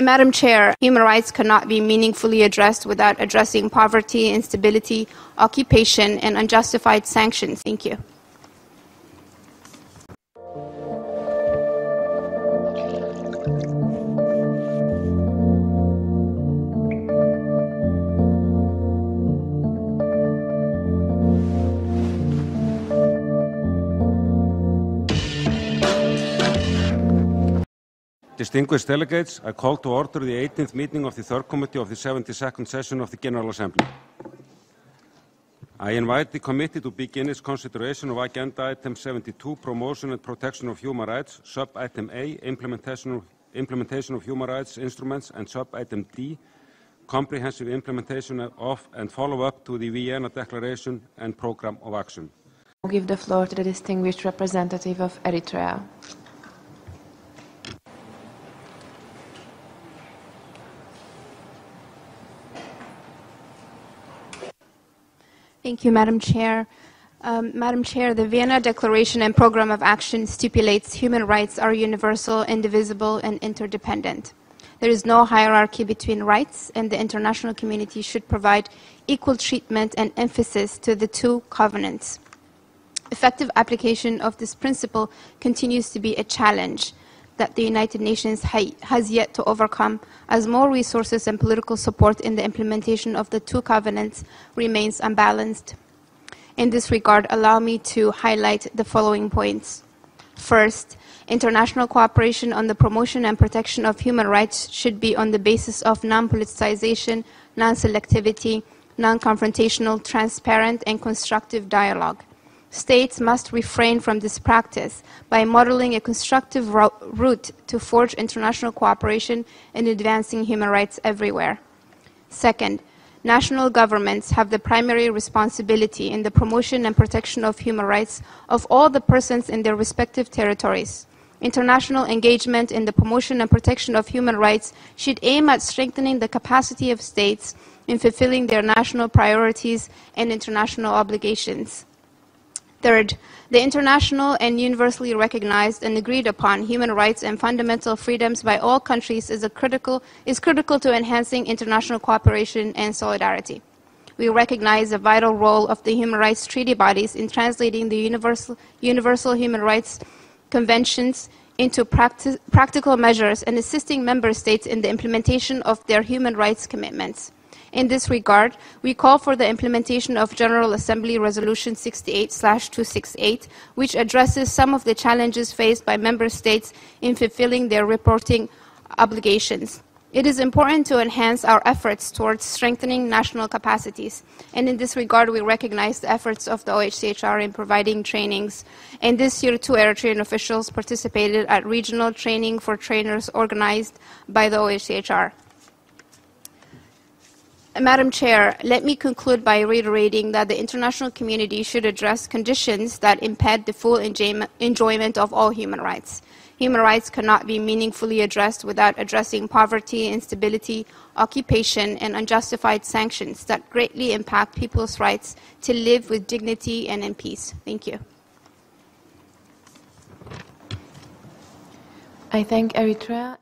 Madam Chair, human rights cannot be meaningfully addressed without addressing poverty, instability, occupation, and unjustified sanctions. Thank you. Distinguished delegates, I call to order the 18th meeting of the Third Committee of the 72nd session of the General Assembly. I invite the committee to begin its consideration of Agenda Item 72, Promotion and Protection of Human Rights, Sub-Item A, Implementation of Human Rights Instruments, and Sub-Item D, Comprehensive Implementation of and Follow-up to the Vienna Declaration and Programme of Action. I'll give the floor to the distinguished representative of Eritrea. Thank you, Madam Chair. Madam Chair, the Vienna Declaration and Programme of Action stipulates human rights are universal, indivisible, and interdependent. There is no hierarchy between rights, and the international community should provide equal treatment and emphasis to the two covenants. Effective application of this principle continues to be a challenge that the United Nations has yet to overcome, as more resources and political support in the implementation of the two covenants remains unbalanced. In this regard, allow me to highlight the following points. First, international cooperation on the promotion and protection of human rights should be on the basis of non-politicization, non-selectivity, non-confrontational, transparent, and constructive dialogue. States must refrain from this practice by modeling a constructive route to forge international cooperation in advancing human rights everywhere. Second, national governments have the primary responsibility in the promotion and protection of human rights of all the persons in their respective territories. International engagement in the promotion and protection of human rights should aim at strengthening the capacity of states in fulfilling their national priorities and international obligations. Third, the international and universally recognized and agreed upon human rights and fundamental freedoms by all countries is critical to enhancing international cooperation and solidarity. We recognize the vital role of the human rights treaty bodies in translating the universal human rights conventions into practical measures and assisting member states in the implementation of their human rights commitments. In this regard, we call for the implementation of General Assembly Resolution 68/268, which addresses some of the challenges faced by member states in fulfilling their reporting obligations. It is important to enhance our efforts towards strengthening national capacities, and in this regard, we recognize the efforts of the OHCHR in providing trainings. And this year, 2 Eritrean officials participated at regional training for trainers organized by the OHCHR. Madam Chair, let me conclude by reiterating that the international community should address conditions that impede the full enjoyment of all human rights. Human rights cannot be meaningfully addressed without addressing poverty, instability, occupation, and unjustified sanctions that greatly impact people's rights to live with dignity and in peace. Thank you. I thank Eritrea.